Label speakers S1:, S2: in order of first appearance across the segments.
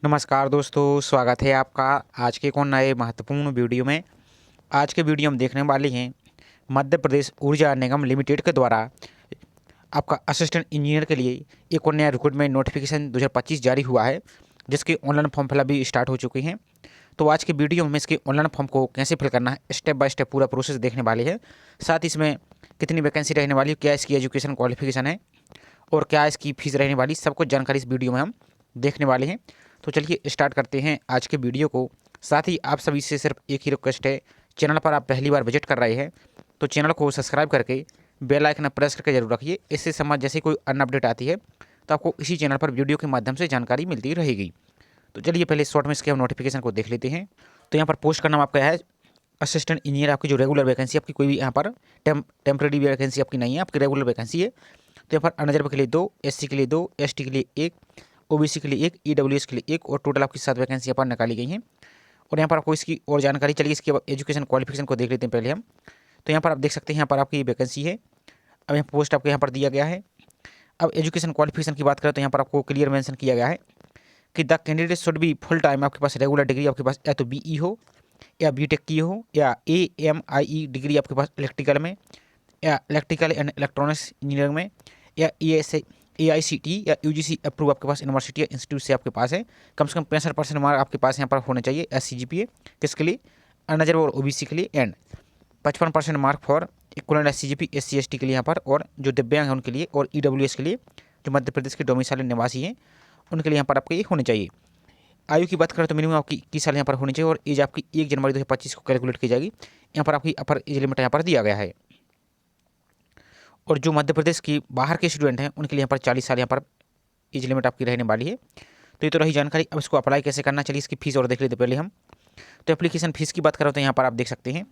S1: नमस्कार दोस्तों, स्वागत है आपका आज के एक और नए महत्वपूर्ण वीडियो में। आज के वीडियो में देखने वाले हैं मध्य प्रदेश ऊर्जा निगम लिमिटेड के द्वारा आपका असिस्टेंट इंजीनियर के लिए एक और नया रिक्रूटमेंट नोटिफिकेशन 2025 जारी हुआ है, जिसके ऑनलाइन फॉर्म फिलअप भी स्टार्ट हो चुके हैं। तो आज के वीडियो में इसके ऑनलाइन फॉर्म को कैसे फिल करना है, स्टेप बाय स्टेप पूरा प्रोसेस देखने वाले हैं। साथ ही इसमें कितनी वैकेंसी रहने वाली है, क्या इसकी एजुकेशन क्वालिफिकेशन है और क्या इसकी फीस रहने वाली, सब कुछ जानकारी इस वीडियो में हम देखने वाले हैं। तो चलिए स्टार्ट करते हैं आज के वीडियो को। साथ ही आप सभी से सिर्फ एक ही रिक्वेस्ट है, चैनल पर आप पहली बार विजिट कर रहे हैं तो चैनल को सब्सक्राइब करके बेल आइकन प्रेस करके जरूर रखिए। इससे समाज जैसे कोई अन्य अपडेट आती है तो आपको इसी चैनल पर वीडियो के माध्यम से जानकारी मिलती रहेगी। तो चलिए पहले शॉर्ट में इसके हम नोटिफिकेशन को देख लेते हैं। तो यहाँ पर पोस्ट का नाम आपका है असिस्टेंट इंजीनियर। आपकी जो रेगुलर वैकेंसी, आपकी कोई भी यहाँ पर टेम्प्रेरी वैकेंसी आपकी नहीं है, आपकी रेगुलर वैकेंसी है। तो यहाँ पर अनरिजर्व के लिए 2, एससी के लिए 2, एसटी के लिए 1, ओबीसी के लिए 1, ईडब्ल्यूएस के लिए 1 और टोटल आपकी 7 वैकेंसी यहाँ पर निकाली गई हैं। और यहाँ पर आपको इसकी और जानकारी चलिए इसके एजुकेशन क्वालिफिकेशन को देख लेते हैं पहले हम। तो यहाँ पर आप देख सकते हैं यहाँ पर आपकी वैकेंसी है। अब यहाँ पोस्ट आपको यहाँ पर दिया गया है। अब एजुकेशन क्वालिफिकेशन की बात करें तो यहाँ पर आपको क्लियर मेंशन किया गया है कि the candidate should be full time. आपके पास रेगुलर डिग्री आपके पास या तो बीई हो या बीटेक की हो या एएमआईई डिग्री आपके पास इलेक्ट्रिकल में या इलेक्ट्रिकल एंड इलेक्ट्रॉनिक्स इंजीनियरिंग में या AICTE या यूजीसी अप्रूव आपके पास यूनिवर्सिटी या इंस्टीट्यूट से आपके पास है। कम से कम 65% मार्क आपके पास यहाँ पर होने चाहिए SCGPA किसके लिए, अनरिजर्व और ओबीसी के लिए, and 55% mark for equivalent SCGP SC/ST के लिए यहाँ पर, और जो दिव्यांग हैं उनके लिए, और EWS के लिए जो मध्य प्रदेश के डोमिसाइल निवासी हैं उनके लिए यहाँ पर आपके ये होने चाहिए। आयु की बात करें तो मिनिमम आपकी 21 साल यहाँ पर होनी चाहिए और एज आपकी 1 जनवरी 2025 को कैलकुलेट की जाएगी। यहाँ पर आपकी अपर एज लिमिट यहाँ पर दिया गया है। और जो मध्य प्रदेश की बाहर के स्टूडेंट हैं उनके लिए यहाँ पर 40 साल यहाँ पर एज लिमिट आपकी रहने वाली है। तो ये तो रही जानकारी। अब इसको अप्लाई कैसे करना, चलिए इसकी फीस और देख लेते पहले हम। तो एप्लीकेशन फीस की बात करें तो यहाँ पर आप देख सकते हैं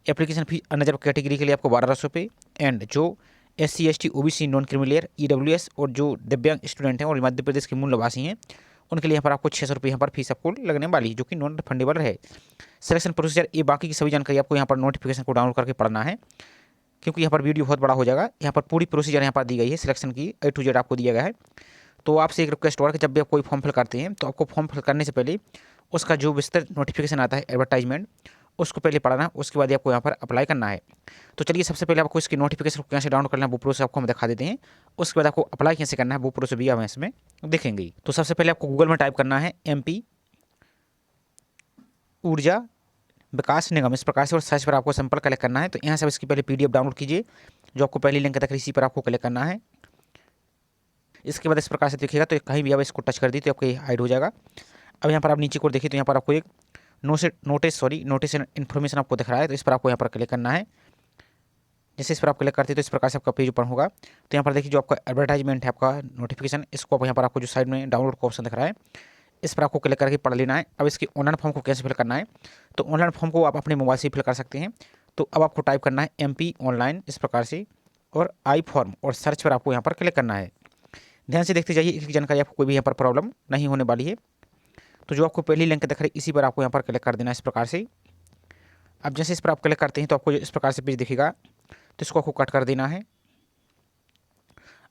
S1: एप्लीकेशन फीस अनरिजर्व कैटेगरी के लिए आपको 1200 रुपये, एंड जो SC/ST OBC non creamy layer EWS और जो दिव्यांग स्टूडेंट हैं और मध्य प्रदेश के मूल निवासी हैं उनके लिए यहाँ पर आपको 600 रुपये यहाँ पर फीस आपको लगने वाली है, जो कि नॉन रिफंडेबल है। सिलेक्शन प्रोसीजर, ये बाकी की सभी जानकारी आपको यहाँ पर नोटिफिकेशन को डाउनलोड करके पढ़ना है, क्योंकि यहाँ पर वीडियो बहुत बड़ा हो जाएगा। यहाँ पर पूरी प्रोसीजर यहाँ पर दी गई है, सिलेक्शन की A to Z आपको दिया गया है। तो आपसे एक रिक्वेस्ट और कि जब भी आप कोई फॉर्म फिल करते हैं तो आपको फॉर्म फिल करने से पहले उसका जो विस्तृत नोटिफिकेशन आता है एडवर्टाइजमेंट, उसको पहले पढ़ना है, उसके बाद आपको यहाँ पर अप्लाई करना है। तो चलिए सबसे पहले आपको इसकी नोटिफिकेशन को कैसे डाउनलोड करना है वो प्रोसेस आपको हम दिखा देते हैं। उसके बाद आपको अप्लाई कैसे करना है वो प्रोसेस भी हम इसमें देखेंगे। तो सबसे पहले आपको गूगल में टाइप करना है MP ऊर्जा विकास निगम, इस प्रकार से, और सर्च पर आपको सिंपल क्लिक करना है। तो यहाँ से इसकी पहले PDF डाउनलोड कीजिए, जो आपको पहली लिंक तक इसी पर आपको क्लिक करना है। इसके बाद इस प्रकार से दिखेगा, तो कहीं भी आप इसको टच कर दी तो आपको हाइड हो जाएगा। अब यहाँ पर आप नीचे को देखिए तो यहाँ पर आपको एक नोटिस इन्फॉर्मेशन आपको दिख रहा है, तो इस पर आपको यहाँ पर क्लिक करना है। जैसे इस पर आप क्लिक करते हैं तो इस प्रकार से आपका पेज ओपन होगा। तो यहाँ पर देखिए जो आपका एडवर्टाइजमेंट है, आपका नोटिफिकेशन, इसको आप यहाँ पर आपको जो साइड में डाउनलोड का ऑप्शन दिख रहा है इस पर आपको क्लिक करके पढ़ लेना है। अब इसकी ऑनलाइन फॉर्म को कैसे फिल करना है, तो ऑनलाइन फॉर्म को आप अपने मोबाइल से फिल कर सकते हैं। तो अब आपको टाइप करना है MP ऑनलाइन इस प्रकार से और आई फॉर्म, और सर्च पर आपको यहाँ पर क्लिक करना है। ध्यान से देखते जाइए, इसकी जानकारी आपको कोई भी यहाँ पर प्रॉब्लम नहीं होने वाली है। तो जो आपको पहली लिंक दिख रही है इसी पर आपको यहाँ पर क्लिक कर देना है इस प्रकार से। अब जैसे इस पर आप क्लिक करते हैं तो आपको इस प्रकार से पेज दिखेगा, तो इसको आपको कट कर देना है।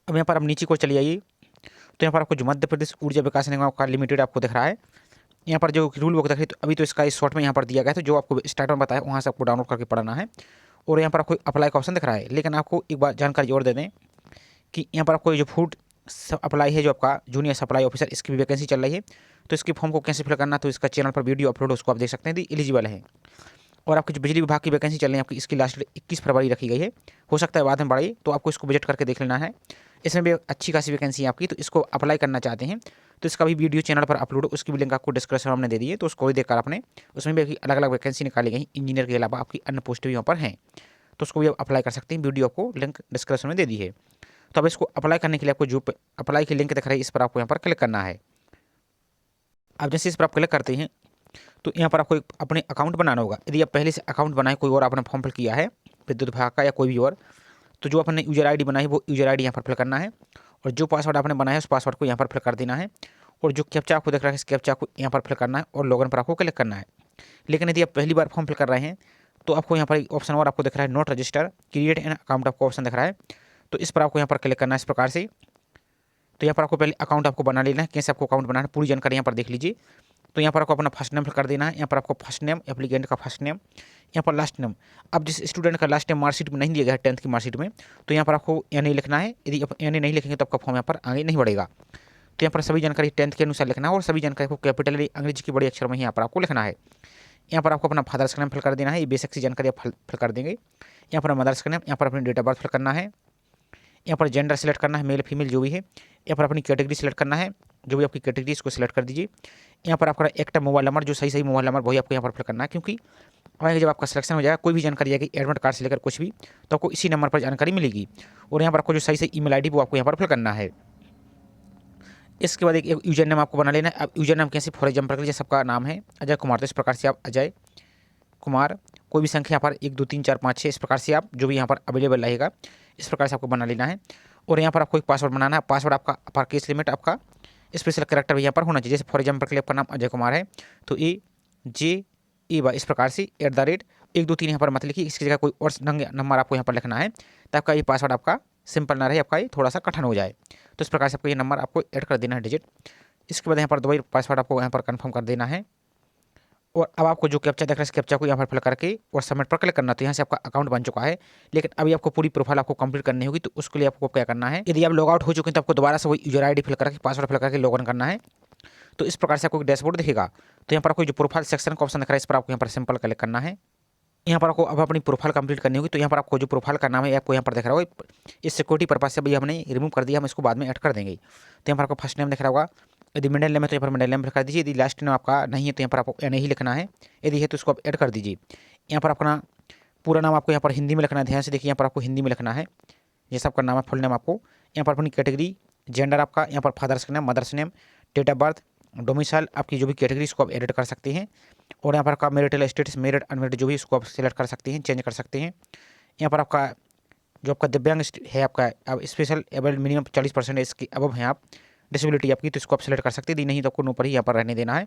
S1: अब यहाँ पर आप नीचे को चले आइए, तो यहाँ पर आपको जो मध्य प्रदेश ऊर्जा विकास निगम का लिमिटेड आपको दिख रहा है। यहाँ पर जो रूल बुक दिख रही है, तो अभी तो इसका इस शॉर्ट में यहाँ पर दिया गया है, तो जो आपको स्टार्ट में बताया वहाँ से आपको डाउनलोड करके पढ़ना है। और यहाँ पर आपको अप्लाई का ऑप्शन दिख रहा है, लेकिन आपको एक बार जानकारी और दे दें कि यहाँ पर आपको जो फूड अप्लाई है, जो आपका जूनियर सप्लाई ऑफिसर, इसकी भी वैकेंसी चल रही है। तो इसके फॉर्म को कैसे फिल करना, तो इसका चैनल पर वीडियो अपलोड, उसको आप देख सकते हैं, एलिजिबल है। और आपकी जो बिजली विभाग की वैकेंसी चल रही है आपकी, इसकी लास्ट डेट 21 फरवरी रखी गई है, हो सकता है बाद में बढ़े, तो आपको इसको विजिट करके देख लेना है। इसमें भी अच्छी खासी वैकेंसी है आपकी, तो इसको अप्लाई करना चाहते हैं तो इसका भी वीडियो चैनल पर अपलोड, उसकी भी लिंक आपको डिस्क्रिप्शन में हमने दे दी है, तो उसको भी देखकर आपने, उसमें भी अलग अलग वैकेंसी निकाली गई इंजीनियर के अलावा आपकी अन्य पोस्ट भी यहाँ पर हैं, तो उसको भी आप अप्लाई कर सकते हैं। वीडियो आपको लिंक डिस्क्रिप्शन में दे दी है। तो अब इसको अप्लाई करने के लिए आपको जो अप्लाई की लिंक दिख रही है इस पर आपको यहाँ पर क्लिक करना है। अब जैसे इस पर आप क्लिक करते हैं तो यहाँ पर आपको अपने अकाउंट बनाना होगा। यदि आप पहले से अकाउंट बनाए, कोई और आपने फॉर्म फिल किया है विद्युत विभाग का या कोई भी और, तो जो आपने यूजर ID बनाई वो यूजर ID यहाँ पर फिल करना है, और जो पासवर्ड आपने बनाया उस पासवर्ड को यहाँ पर फिल कर देना है, और जो कैप्चा आपको दिख रहा है इस कैप्चा को यहाँ पर फिल करना है और लॉगिन पर आपको क्लिक करना है। लेकिन यदि आप पहली बार फॉर्म फिल कर रहे हैं तो आपको यहाँ पर एक ऑप्शन और आपको दिख रहा है, not register create an account आपको ऑप्शन दिख रहा है, तो इस पर आपको यहाँ पर क्लिक करना है इस प्रकार से। तो यहाँ पर आपको पहले अकाउंट आपको बना लेना है। कैसे आपको अकाउंट बनाना है पूरी जानकारी यहाँ पर देख लीजिए। तो यहाँ पर आपको अपना फर्स्ट नेम फिल कर देना है। यहाँ पर आपको फर्स्ट नेम, एप्लीकेंट का फर्स्ट नेम, यहाँ पर लास्ट नेम। अब जिस स्टूडेंट का लास्ट नेम मार्कशीट में नहीं दिया गया है 10th की मार्कशीट में, तो यहाँ पर आपको NA लिखना है। यदि आप NA नहीं लिखेंगे तो आपका फॉर्म यहाँ पर आगे नहीं बढ़ेगा। तो यहाँ पर सभी जानकारी 10th के अनुसार लिखना है और सभी जानकारी को कैपिटल अंग्रेजी की बड़ी अक्षर में यहाँ पर आपको लिखना है। यहाँ पर आपको अपना फादर्स का नेम फिल कर देना है। ये बेसिक सी जानकारी आप फिल कर देंगे। यहाँ पर मदर्स का नेम, यहाँ पर अपनी डेट ऑफ बर्थ फिल करना है। यहाँ पर जेंडर सेलेक्ट करना है, मेल फीमेल जो भी है। यहाँ पर अपनी कैटेगरी सेलेक्ट करना है, जो भी आपकी कैटेगरी इसको सेलेक्ट कर दीजिए। यहाँ पर आपका एक्टिव मोबाइल नंबर, जो सही मोबाइल नंबर वही आपको यहाँ पर फिल करना है, क्योंकि आगे जब आपका सिलेक्शन हो जाएगा कोई भी जानकारी आएगी एडमिट कार्ड से लेकर कुछ भी, तो आपको इसी नंबर पर जानकारी मिलेगी। और यहाँ पर आपको जो सही ईमेल ID वो आपको यहाँ पर फिल करना है। इसके बाद एक यूजर नेम आपको बना लेना है। अब यूजर नेम कैसे, फॉर एग्जाम्पल जैसे सबका नाम है अजय कुमार, तो इस प्रकार से आप अजय कुमार कोई भी संख्या यहाँ पर 1 2 3 4 5 6 इस प्रकार से आप जो भी यहाँ पर अवेलेबल रहेगा इस प्रकार से आपको बना लेना है। और यहाँ पर आपको एक पासवर्ड बनाना है। पासवर्ड आपका अपर केस लिमिट, आपका स्पेशल कैरेक्टर भी यहाँ पर होना चाहिए। जैसे फॉर एग्जाम्पल के लिए आपका नाम अजय कुमार है तो AJEY इस प्रकार से @ 1 2 3 यहाँ पर मत लिखिए, इसकी जगह कोई और नंबर आपको यहाँ पर लिखना है, ताकि आपका ये पासवर्ड आपका सिंपल ना रहे, आपका ये थोड़ा सा कठिन हो जाए। तो इस प्रकार से आपको ये नंबर आपको ऐड कर देना है डिजिट। इसके बाद यहाँ पर दोबारा पासवर्ड आपको यहाँ पर कन्फर्म कर देना है। और अब आपको जो कैप्चा देख रहे हैं इस कैप्चा को यहाँ पर फिल करके और सबमिट पर क्लिक करना। तो यहाँ से आपका अकाउंट बन चुका है, लेकिन अभी आपको पूरी प्रोफाइल आपको कंप्लीट करनी होगी। तो उसके लिए आपको क्या करना है, यदि आप लॉग आउट हो चुके हैं तो आपको दोबारा से वही यूजर ID फिल करके पासवर्ड फिल करके लॉग इन करना है। तो इस प्रकार से आपको एक डैशबोर्ड दिखेगा। तो यहाँ पर आपको जो प्रोफाइल सेक्शन का ऑप्शन दिख रहा है इस पर आपको यहाँ पर सिंपल क्लिक करना है। यहाँ पर आपको अब अपनी प्रोफाइल कंप्लीट करनी होगी। तो यहाँ पर आपको जो प्रोफाइल का नाम है आपको यहाँ पर दिख रहा होगा, इस सिक्योरिटी पर्पज से भैया हमने रिमूव कर दिया, हम इसको बाद में ऐड कर देंगे। तो यहाँ पर आपको फर्स्ट नेम दिख रहा होगा, यदि मिडिल नेम है तो यहाँ पर मिडिल नेम लिखा दीजिए। यदि लास्ट नेम आपका नहीं है तो यहाँ पर आपको NA ही लिखना है, यदि है तो उसको आप ऐड कर दीजिए। यहाँ पर अपना पूरा नाम आपको यहाँ पर हिंदी में लिखना है, ध्यान से देखिए यहाँ पर आपको हिंदी में लिखना है जैसा आपका नाम है फुल नेम आपको। यहाँ पर अपनी कैटेगरी, जेंडर आपका, यहाँ पर फादर्स का name, mother's name, date of birth, domicile आपकी जो भी कैटेगरी इसको आप एडिट कर सकते हैं। और यहाँ पर आपका मैरिटल स्टेटस, मेरिड अनमेरिड जो भी इसको आप सिलेक्ट कर सकते हैं, चेंज कर सकते हैं। यहाँ पर आपका जो आपका दिव्यांग है आपका अब स्पेशल एबल्ड मिनिमम 40% इसके अब हैं आप डिसेबिलिटी आपकी, तो इसको आप सेलेक्ट कर सकते हैं। यदि नहीं तो आपको नो पर ही यहाँ पर रहने देना है।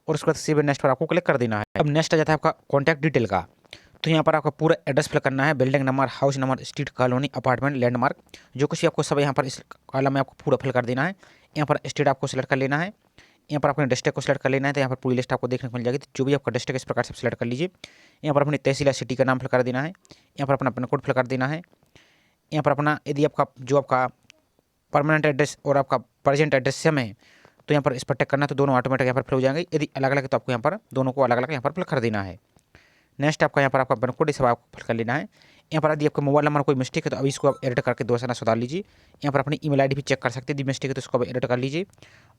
S1: और उसके बाद सेव नेक्स्ट पर आपको क्लिक कर देना है। अब नेक्स्ट आ जाता है आपका कॉन्टैक्ट डिटेल का। तो यहाँ पर आपका पूरा एड्रेस फिल करना है, building number, house number, street, colony, apartment, landmark, जो कुछ भी आपको सब यहाँ पर इस कॉलम में आपको पूरा फिल कर देना है। यहाँ पर स्टेट आपको सेलेक्ट कर लेना है। यहाँ पर अपने डिस्ट्रिक्ट को सेलेक्ट कर लेना है। तो यहाँ पर पूरी लिस्ट आपको देखने को मिल जाएगी। तो जो भी आपका डिस्ट्रिक्ट इस प्रकार से सेलेक्ट कर लीजिए। यहाँ पर अपनी तहसील या सिटी का नाम फिल कर देना है। यहाँ पर अपना पिन कोड फिल कर देना है। यहाँ पर अपना यदि आपका जो आपका परमानेंट एड्रेस और आपका प्रेजेंट एड्रेस सेम है तो यहाँ पर इस पर टिक करना है, तो दोनों ऑटोमेटिक यहाँ पर फिल हो जाएंगे। यदि अलग अलग है तो आपको यहाँ पर दोनों को अलग अलग यहाँ पर फिल कर देना है। नेक्स्ट आपका यहाँ पर आपका पिन कोड इस आपको फिल कर लेना है। यहाँ पर यदि आपका मोबाइल नंबर कोई मिस्टेक है तो अभी इसको आप एडिट करके दोबारा सुधार लीजिए। यहाँ पर अपनी ईमेल ID भी चेक कर सकते हैं, यदि मिस्टेक है तो इसको आप एडिट कर लीजिए।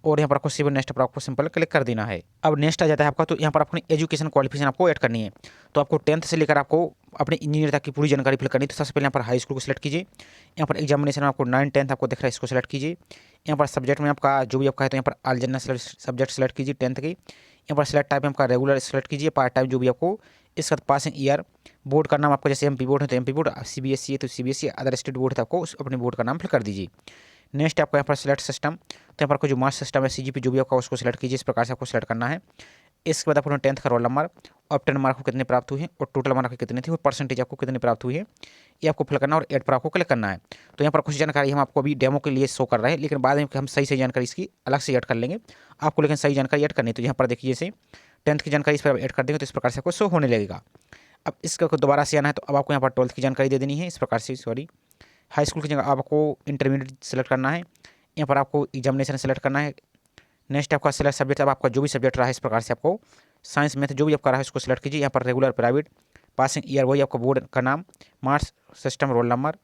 S1: और यहाँ पर आपको सेव नेक्स्ट पर आपको सिंपल क्लिक कर देना है। अब नेक्स्ट आ जाता है आपका, तो यहाँ पर अपनी एजुकेशन क्वालिफिकेशन आपको ऐड करनी है। तो आपको 10th से लेकर आपको अपने इंजीनियर तक की पूरी जानकारी फिल करनी है। तो सबसे पहले यहाँ पर हाई स्कूल को सिलेक्ट कीजिए। यहाँ पर एग्जामिनेशन में आपको 9 10th आपको दिख रहा है, इसको सिलेक्ट कीजिए। यहाँ पर सब्जेक्ट में आपका जो भी आपका है तो यहाँ पर ऑल जनरल सब्जेक्ट सेलेक्ट कीजिए 10th की। यहाँ पर सेलेक्ट टाइप में आपका रेगुलर सेलेक्ट कीजिए, पार्ट टाइम जो भी आपको। इसके बाद पासिंग ईयर, बोर्ड का नाम आपको जैसे MP बोर्ड है तो MP बोर्ड, CBSE है तो CBSE, अदर स्टेट बोर्ड है तो आपको अपने बोर्ड का नाम फिल कर दीजिए। नेक्स्ट आपको यहाँ पर सेलेक्ट सिस्टम, तो यहाँ पर आपको जो मार्क्स सिस्टम है CGP जो भी आपका उसको सेलेक्ट कीजिए। इस प्रकार से आपको सेलेक्ट करना है। इसके बाद आपको 10th का रोल नंबर, ऑप्टेन मार्क को कितने प्राप्त हुए हैं और टोटल मार्क कितने थे और परसेंटेज आपको कितने प्राप्त हुई है, ये आपको फिल करना और ऐड पर आपको क्लिक करना है। तो यहाँ पर कुछ जानकारी हम आपको अभी डेमो के लिए शो कर रहे हैं, लेकिन बाद में हम सही जानकारी इसकी अलग से ऐड कर लेंगे आपको, लेकिन सही जानकारी ऐड करनी है। तो यहाँ पर देखिए जैसे 10th की जानकारी इस पर ऐड कर देंगे तो इस प्रकार से आपको शो होने लगेगा। अब इसका दोबारा से आना है तो अब आपको यहाँ पर 12th की जानकारी दे देनी है इस प्रकार से, सॉरी हाई स्कूल की जगह आपको इंटरमीडिएट सेलेक्ट करना है। यहाँ पर आपको एग्जामिनेशन सेलेक्ट करना है। नेक्स्ट आपका सेलेक्ट सब्जेक्ट, अब आपका जो भी सब्जेक्ट रहा है इस प्रकार से आपको साइंस मैथ जो भी आपका रहा है उसको सेलेक्ट कीजिए। यहाँ पर रेगुलर, प्राइवेट, पासिंग ईयर वही आपका बोर्ड का नाम, मार्क्स सिस्टम, रोल नंबर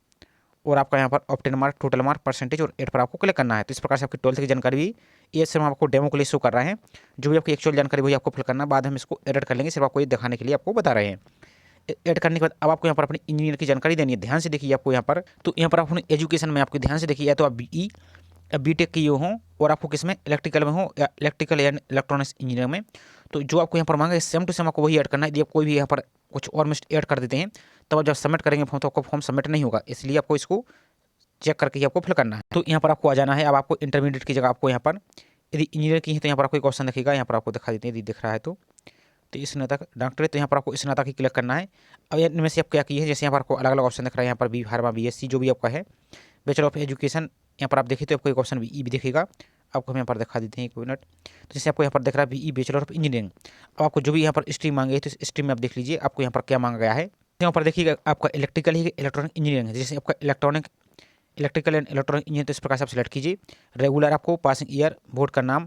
S1: और आपका यहाँ पर obtain mark, total mark, percentage और ऐड पर आपको क्लिक करना है। तो इस प्रकार से आपकी 12th की जानकारी भी ये सिर्फ आपको डेमो के लिए शो कर रहे हैं। जो भी आपकी एक्चुअल जानकारी वही आपको फिल करना है, बाद हम इसको एडिट कर लेंगे, सिर्फ आपको ये दिखाने के लिए आपको बता रहे हैं। ऐड करने के बाद अब आपको यहाँ पर अपनी इंजीनियर की जानकारी देनी है। ध्यान से देखिए आपको यहाँ पर, तो यहाँ पर आप अपनी एजुकेशन में आपको ध्यान से देखिए, या तो आप BE या B.Tech किए हों और आपको किस में इलेक्ट्रिकल में हो या इलेक्ट्रिकल या इलेक्ट्रॉनिक्स इंजीनियर में, तो जो आपको यहाँ पर मांगे सेम टू सेम आपको वही ऐड करना है। यदि आप कोई भी यहाँ पर कुछ और मिस्ट ऐड कर देते हैं तब आप जब सबमिट करेंगे फॉर्म तो आपको फॉर्म सबमिट नहीं होगा, इसलिए आपको इसको चेक करके ही आपको फिल करना है। तो यहाँ पर आपको आ जाना है। अब आपको इंटरमीडिएट की जगह आपको यहाँ पर यदि इंजीनियर की है तो यहाँ पर आपको एक ऑप्शन दिखेगा, यहाँ पर आपको दिखा देते हैं यदि दिख रहा है तो स्नातक डॉक्टरेट, तो यहाँ पर आपको स्नातक ही क्लिक करना है। अब इनमें से आप क्या किए हैं, जैसे यहाँ पर आपको अलग अलग ऑप्शन दिख रहा है, यहाँ पर B फार्मा BSc जो भी आपका है, बैचलर ऑफ एजुकेशन यहाँ पर आप देखिए तो आपको एक ऑप्शन BE भी दिखेगा। आपको हम यहाँ पर दिखा देते हैं 1 मिनट। तो जैसे आपको यहाँ पर दिख रहा है BE बैचलर ऑफ इंजीनियरिंग। अब आपको जो भी यहाँ पर स्ट्रीम मांगे तो इस स्ट्रीम में आप देख लीजिए आपको यहाँ पर क्या मांगा गया है। यहाँ पर देखिएगा आपका इलेक्ट्रिकल ही इलेक्ट्रॉनिक इंजीनियरिंग है। जैसे आपका इलेक्ट्रिकल एंड इलेक्ट्रॉनिक इंजीनियर, तो इस प्रकार से आप सिलेक्ट कीजिए। रेगुलर आपको पासिंग ईयर, बोर्ड का नाम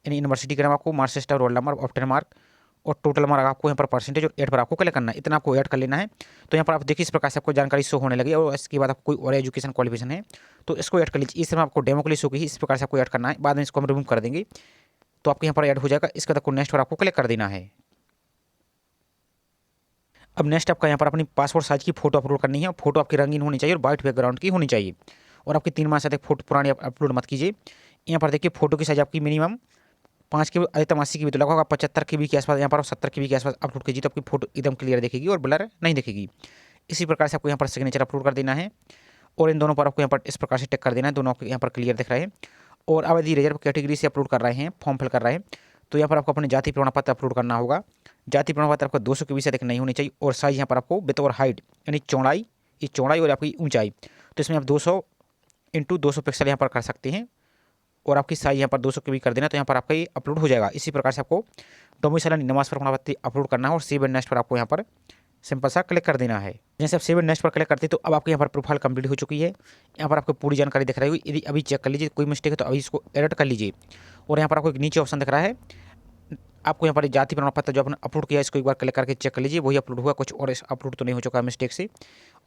S1: यानी यूनिवर्सिटी का नाम, आपको marks list, roll number of 10 mark और टोटल मार्क आपको यहाँ पर परसेंटेज और 8 पर आपको क्लिक करना है। इतना आपको ऐड कर लेना है। तो यहाँ पर आप देखिए इस प्रकार से आपको जानकारी शो होने लगी और इसके बाद आपको कोई और एजुकेशन क्वालिफिकेशन है तो इसको ऐड कर लीजिए। इस समय आपको डेमो के लिए शो की इस प्रकार से आपको ऐड करना है। बाद में इसको हम रिमूव कर देंगे तो आपको यहाँ पर ऐड हो जाएगा। इसके बाद आपको नेक्स्ट पर आपको क्लिक कर देना है। अब नेक्स्ट आपका यहाँ पर अपनी पासपोर्ट साइज की फोटो अपलोड करनी है। फोटो आपकी रंगीन होनी चाहिए और वाइट बैकग्राउंड की होनी चाहिए और आपकी 3 माह से अधिक फोटो पुरानी अपलोड मत कीजिए। यहाँ पर देखिए फोटो की साइज आपकी मिनिमम 5 के अधिकतम 80 की भी तो लगभग 75 KB के आसपास यहाँ पर 70 KB के आसपास अपलोड कीजिए तो आपकी फोटो एकदम क्लियर दिखेगी और ब्लर नहीं दिखेगी। इसी प्रकार से आपको यहाँ पर सिग्नेचर अपलोड कर देना है और इन दोनों पर आपको यहाँ पर इस प्रकार से टिक कर देना है। दोनों आपको यहाँ पर क्लियर दिख रहे हैं। और अब यदि रिजर्व कैटेगरी से अपलोड कर रहे हैं, फॉर्म फिल कर रहे हैं तो यहाँ पर आपको अपने जाति प्रमाण पत्र अपलोड करना होगा। जाति प्रमाण पत्र आपका 200 KB से अधिक नहीं होनी चाहिए और साइज यहाँ पर आपको विथ और हाइट यानी चौड़ाई, ये चौड़ाई और आपकी ऊंचाई, तो इसमें आप 200x200 पिक्सल यहाँ पर कर सकते हैं और आपकी साइज यहाँ पर 200 KB कर देना तो यहाँ पर आपका ये अपलोड हो जाएगा। इसी प्रकार से आपको डोमिसाइल निवास प्रमाण पत्र अपलोड करना है और सेव एंड नेक्स्ट पर आपको यहाँ पर सिंपल सा क्लिक कर देना है। जैसे आप सेव एंड नेक्स्ट पर क्लिक करते हैं तो अब आपके यहाँ पर प्रोफाइल कंप्लीट हो चुकी है। यहाँ पर आपको पूरी जानकारी दिख रही होगी। यदि अभी चेक कर लीजिए कोई मिस्टेक है तो अभी इसको एडिट कर लीजिए। और यहाँ पर आपको एक नीचे ऑप्शन दिख रहा है, आपको यहाँ पर जाति प्रमाण पत्र जो आपने अपलोड किया है इसको एक बार क्लिक करके चेक कर लीजिए वही अपलोड हुआ, कुछ और अपलोड तो नहीं हो चुका है मिस्टेक से।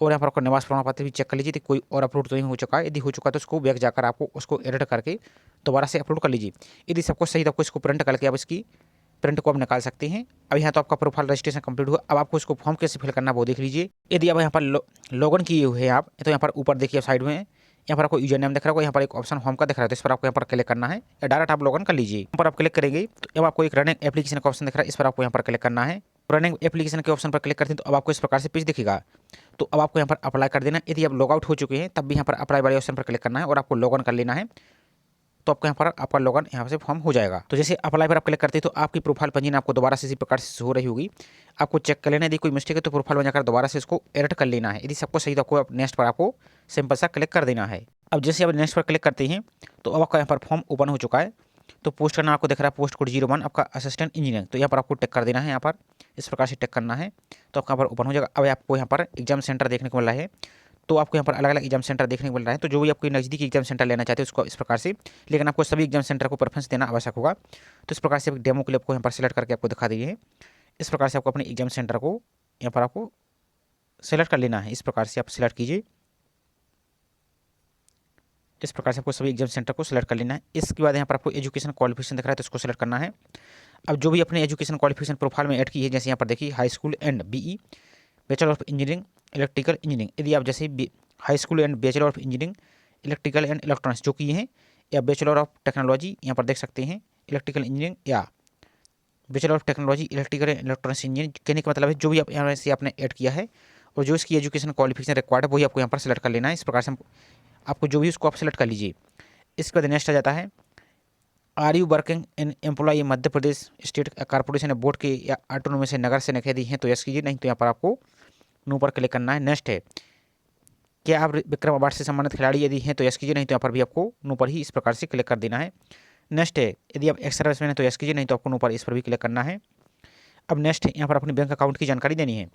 S1: और यहाँ पर आपका निवास प्रमाण पत्र भी चेक कर लीजिए तो कोई और अपलोड तो नहीं हो चुका है। यदि हो चुका है तो उसको बैक जाकर आपको उसको एडिट करके दोबारा से अपलोड कर लीजिए। यदि सबको सही तो आपको इसको प्रिंट करके आप इसकी प्रिंट को आप निकाल सकते हैं। अब यहाँ तो आपका प्रोफाइल रजिस्ट्रेशन कंप्लीट हुआ। अब आपको इसको फॉर्म कैसे फिल करना वो देख लीजिए। यदि आप यहाँ पर लॉगिन किए हुए हैं आप तो यहाँ पर ऊपर देखिए साइड में यहाँ पर आपको यूजर नेम दिख रहा होगा, यहाँ पर एक ऑप्शन होम का दिख रहा है तो इस पर आपको यहाँ पर क्लिक करना है या डायरेक्ट आप लॉगिन कर लीजिए। यहाँ पर आप क्लिक करेंगे तो अब आपको एक रनिंग एप्लीकेशन का ऑप्शन दिख रहा है, इस पर आपको यहाँ पर क्लिक करना है। रनिंग एप्लीकेशन के ऑप्शन पर क्लिक करते हैं तो अब आपको इस प्रकार से पेज दिखेगा। तो अब आपको यहाँ पर अप्लाई कर देना। यदि आप लॉग आउट हो चुके हैं तब भी यहाँ पर अप्लाई वाले ऑप्शन पर क्लिक करना है और आपको लॉगिन कर लेना है तो आपको यहाँ पर आपका लॉगिन यहाँ से फॉर्म हो जाएगा। तो जैसे अप्लाई पर आप क्लिक करते हैं तो आपकी प्रोफाइल पंजीन आपको दोबारा से इसी प्रकार से हो रही होगी। आपको चेक कर लेना, यदि कोई मिस्टेक है तो प्रोफाइल में जाकर दोबारा से इसको एडिट कर लेना है। यदि सबको सही तो आपको नेक्स्ट पर आपको सिंपल सा क्लिक कर देना है। अब जैसे आप नेक्स्ट पर क्लिक करते हैं तो अब आपका यहाँ पर फॉर्म ओपन हो चुका है। तो पोस्ट करना आपको दिख रहा है पोस्ट कोड 01 आपका असिस्टेंट इंजीनियर, तो यहाँ पर आपको टिक कर देना है। यहाँ पर इस प्रकार से टिक करना है तो आपका यहाँ पर ओपन हो जाएगा। अब आपको यहाँ पर एग्जाम सेंटर देखने को मिल रहा है तो आपको यहाँ पर अलग अलग एग्जाम सेंटर देखने को मिल रहा है। तो जो भी आपको नज़दीकी एग्जाम सेंटर लेना चाहते हैं उसको इस प्रकार से, लेकिन आपको सभी एग्जाम सेंटर को प्रेफरेंस देना आवश्यक होगा। तो इस प्रकार से डेमो के लिए आपको यहाँ पर सेलेक्ट करके आपको दिखा दिए हैं। इस प्रकार से आपको अपने एग्जाम सेंटर को यहाँ पर आपको सेलेक्ट कर लेना है। इस प्रकार से आप सिलेक्ट कीजिए। इस प्रकार से आपको सभी एग्जाम सेंटर को सिलेक्ट कर लेना है। इसके बाद यहाँ पर आपको एजुकेशन क्वालिफिकेशन दिख रहा है तो इसको सिलेक्ट करना है। अब जो भी अपने एजुकेशन क्वालिफिकेशन प्रोफाइल में ऐड की है, जैसे यहाँ पर देखिए high school and BE bachelor of engineering electrical engineering, यदि आप जैसे high school and bachelor of engineering electrical and electronics जो किए हैं, या बैचलर ऑफ टेक्नोलॉजी यहाँ पर देख सकते हैं इलेक्ट्रिकल इंजीनियरिंग, या bachelor of technology electrical and electronics engineering, कहने का मतलब है जो भी आप यहाँ से आपने ऐड किया है और जो इसकी एजुकेशन क्वालिफिकेशन रिक्वायर्ड है वही आपको यहाँ पर सेलेक्ट कर लेना है। इस प्रकार से आपको जो भी उसको आप सेलेक्ट कर लीजिए। इसके बाद नेक्स्ट आ जाता है are you working in employee Madhya Pradesh state corporation board के या ऑटोनोमस से नगर से निकाय हैं तो यस कीजिए, नहीं तो यहाँ पर आपको नो पर क्लिक करना है। नेक्स्ट है क्या आप विक्रम अवार्ड से सम्मानित खिलाड़ी यदि हैं तो यस कीजिए, नहीं तो यहाँ पर भी आपको नो पर ही इस प्रकार से क्लिक कर देना है। नेक्स्ट है यदि आप एक्स सर्विसमैन हैं तो यस कीजिए, नहीं तो आपको नो पर इस पर भी क्लिक करना है। अब नेक्स्ट यहाँ पर अपने बैंक अकाउंट की जानकारी देनी है।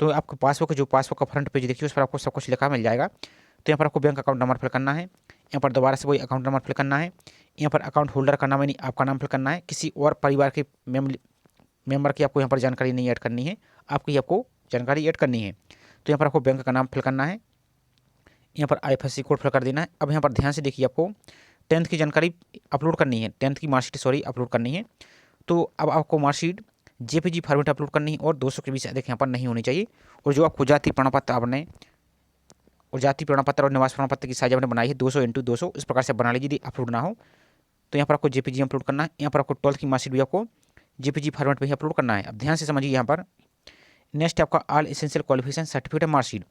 S1: तो आपको पासबुक का फ्रंट पेज देखिए उस पर आपको सब कुछ लिखा मिल जाएगा। तो यहाँ पर आपको बैंक अकाउंट नंबर फिल करना है, यहाँ पर दोबारा से वही अकाउंट नंबर फिल करना है, यहाँ पर अकाउंट होल्डर का नाम यानी आपका नाम फिल करना है। किसी और परिवार के मेंबर की आपको यहाँ पर जानकारी नहीं ऐड करनी है, आपको जानकारी ऐड करनी है। तो यहाँ पर आपको बैंक का नाम फिल करना है, यहाँ पर IFSC कोड फिल कर देना है। अब यहाँ पर ध्यान से देखिए आपको 10th की जानकारी अपलोड करनी है, 10th की मार्कशीट अपलोड करनी है। तो अब आपको मार्कशीट JPG फॉर्मेट अपलोड करनी है और 200 के बीच अधिक यहाँ पर नहीं होनी चाहिए। और जो आपको जाति प्रमाण पत्र आपने और जाति प्रमाण पत्र और निवास प्रमाण पत्र की साइज आपने बनाई है 200x200 इस प्रकार से बना लीजिए। यदि अपलोड ना हो तो यहाँ पर आपको JPG अपलोड करना है। यहाँ पर आपको 12th की मार्कशीट भी आपको JPG फॉर्मेट में ही अपलोड करना है। अब ध्यान से समझिए यहाँ पर नेक्स्ट आपका all essential qualification certificate marksheet.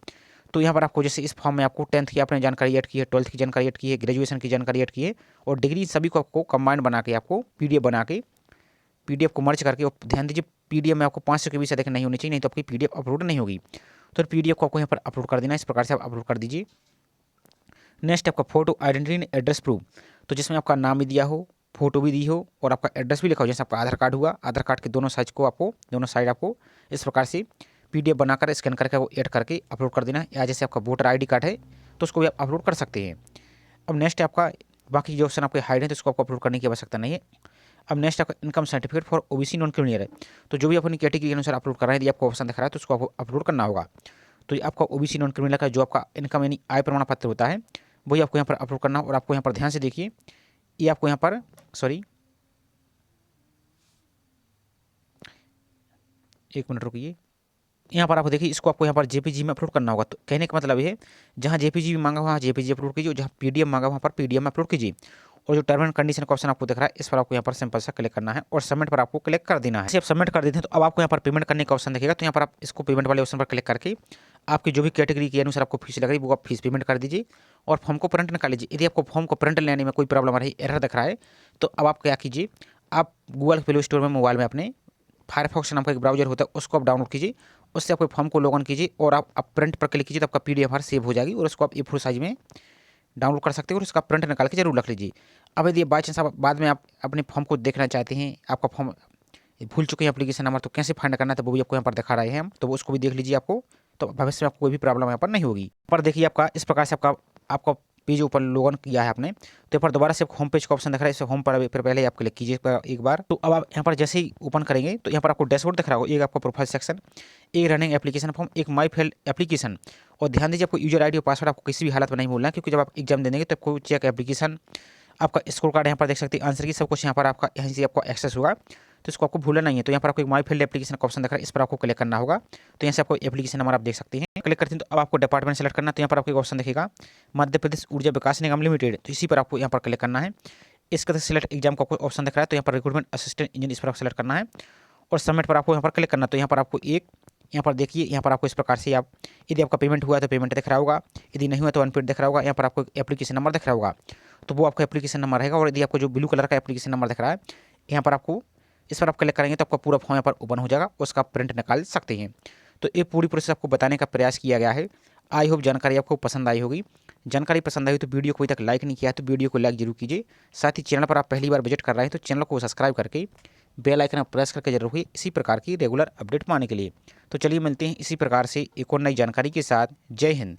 S1: तो यहाँ पर आपको जैसे इस फॉर्म में आपको 10th की आपने जानकारी ऐड की है, 12th की जानकारी ऐड की है, ग्रेजुएशन की जानकारी ऐड की है और डिग्री, सभी को आपको कंबाइंड बना के आपको PDF बना के PDF को मर्ज करके, और ध्यान दीजिए PDF में आपको 500 के बीच अधिक नहीं होनी चाहिए, नहीं तो आपकी PDF अपलोड नहीं होगी। तो PDF को आपको यहाँ पर अपलोड कर देना है। इस प्रकार से आप अपलोड कर दीजिए। नेक्स्ट आपका फोटो आइडेंटिटी एड्रेस प्रूफ, तो जिसमें आपका नाम भी दिया हो, फोटो भी दी हो और आपका एड्रेस भी लिखा हो, जैसे आपका आधार कार्ड हुआ, आधार कार्ड के दोनों साइज को आपको दोनों साइड आपको इस प्रकार से पीडीएफ बनाकर स्कैन करके वो ऐड करके अपलोड कर देना है। या जैसे आपका वोटर आईडी कार्ड है तो उसको भी आप अपलोड कर सकते हैं। अब नेक्स्ट आपका बाकी जो ऑप्शन आपके हाइड है तो उसको आपको अपलोड करने की आवश्यकता नहीं है। अब नेक्स्ट आपका income certificate for OBC non criminal है, तो जो भी अपनी कैटेगरी के अनुसार अपलोड कर रहे हैं, यदि आपको ऑप्शन दिख रहा है तो उसको आपको अपलोड करना होगा। तो ये आपका ओबीसी नॉन क्रिमिनल का जो आपका इनकम यानी आय प्रमाण पत्र होता है वही आपको यहाँ पर अपलोड करना। और आपको यहाँ पर ध्यान से देखिए, ये आपको यहाँ पर एक मिनट रुकिए, यहाँ पर आप देखिए इसको आपको यहाँ पर जेपीजी में अपलोड करना होगा। तो कहने का मतलब ये है जहाँ जेपीजी मांगा वहाँ जेपीजी अपलोड कीजिए, जहाँ पीडीएफ मांगा वहाँ पर पीडीएफ में अपलोड कीजिए। और जो टर्म एंड कंडीशन का ऑप्शन आपको दिख रहा है इस पर आपको यहाँ पर सिंपल सा क्लिक करना है और सबमिट पर आपको क्लिक कर देना है। जैसे आप सबमिट कर देते हैं तो अब आपको यहाँ पर पेमेंट करने का ऑप्शन दिखेगा, तो यहाँ पर आप इसको पेमेंट वाले ऑप्शन पर क्लिक करके आपकी जो भी कैटेगरी के अनुसार आपको फीस लग रही है वो आप फीस पेमेंट कर दीजिए और फॉर्म को प्रिंट निकाल लीजिए। यदि आपको फॉर्म को प्रिंट लेने में कोई प्रॉब्लम आ रही है, एरर दिख रहा है, तो अब आप क्या कीजिए, आप गूगल प्ले स्टोर में मोबाइल में अपने फायरफॉक्स नाम का एक ब्राउजर होता है उसको आप डाउनलोड कीजिए, उससे आपको फॉर्म को लॉगिन कीजिए और आप प्रिंट पर क्लिक कीजिए तो आपका पीडीएफ सेव हो जाएगी और उसको आप ए4 साइज में डाउनलोड कर सकते हो और उसका प्रिंट निकाल के जरूर रख लीजिए। अब यदि बाई चांस आप बाद में आप अपने फॉर्म को देखना चाहते हैं, आपका फॉर्म भूल चुके हैं एप्लीकेशन नंबर, तो कैसे फाइंड करना है तो वो भी आपको यहाँ पर दिखा रहे हैं हम, तो वो उसको भी देख लीजिए आपको, तो भविष्य में आपको कोई भी प्रॉब्लम यहाँ पर नहीं होगी। पर देखिए आपका इस प्रकार से आपका पेज ऊपर लॉगिन किया है आपने, तो यहाँ पर दोबारा से होम पेज का ऑप्शन दिख रहा है, इस होम पर पहले आप क्लिक कीजिए एक बार। तो अब आप यहाँ पर जैसे ही ओपन करेंगे तो यहाँ पर आपको डैशबोर्ड दिख रहा होगा, एक आपका प्रोफाइल सेक्शन, एक रनिंग एप्लीकेशन फॉर्म, एक माई फेल एप्लीकेशन। और ध्यान दीजिए आपको यूजर आईडी और पासवर्ड आपको किसी भी हालत में नहीं भूलना है, क्योंकि जब आप एग्जाम देंगे तो आपको चेक एप्लीकेशन, आपका स्कोर कार्ड यहाँ पर देख सकते हैं, आंसर की सब कुछ यहाँ पर आपका यहाँ से आपको एक्सेस होगा, तो इसको आपको भूलना नहीं है। तो यहाँ पर आपको एक माई फील्ड एप्लीकेशन का ऑप्शन दिख रहा है, इस पर आपको क्लिक करना होगा। तो यहाँ से आपको एप्लीकेशन नंबर आप देख सकते हैं, क्लिक करते हैं तो अब आपको डिपार्टमेंट सेलेक्ट करना है। तो यहाँ पर आपको एक ऑप्शन दिखेगा मध्य प्रदेश ऊर्जा विकास निगम लिमिटेड, तो इसी पर आपको यहाँ पर क्लिक करना है। इसका सिलेक्ट एग्जाम का ऑप्शन दिख रहा है, तो यहाँ पर रिक्रूटमेंट असिस्टेंट इंजीनियर इस पर सेलेक्ट करना है और सबमिट पर आपको यहाँ पर क्लिक करना। तो यहाँ पर आपको यहाँ पर देखिए, यहाँ पर आपको इस प्रकार से आप यदि आपका पेमेंट हुआ है तो पेमेंट दिख रहा होगा, यदि नहीं हुआ तो अनपेड दिख रहा होगा। यहाँ पर आपको एप्लीकेशन नंबर दिख रहा होगा, तो वो आपका एप्लीकेशन नंबर रहेगा। और यदि आपको जो ब्लू कलर का एप्लीकेशन नंबर दिख रहा है यहाँ पर आपको इस पर आप क्लिक करेंगे तो आपका पूरा फॉर्म यहाँ पर ओपन हो जाएगा, उसका प्रिंट निकाल सकते हैं। तो ये पूरी प्रोसेस आपको बताने का प्रयास किया गया है। आई होप जानकारी आपको पसंद आई होगी। जानकारी पसंद आई तो वीडियो को अभी तक लाइक नहीं किया तो वीडियो को लाइक जरूर कीजिए। साथ ही चैनल पर आप पहली बार विजिट कर रहे हैं तो चैनल को सब्सक्राइब करके बेल आइकन प्रेस करके जरूर रखिए इसी प्रकार की रेगुलर अपडेट पाने के लिए। तो चलिए मिलते हैं इसी प्रकार से एक और नई जानकारी के साथ। जय हिंद।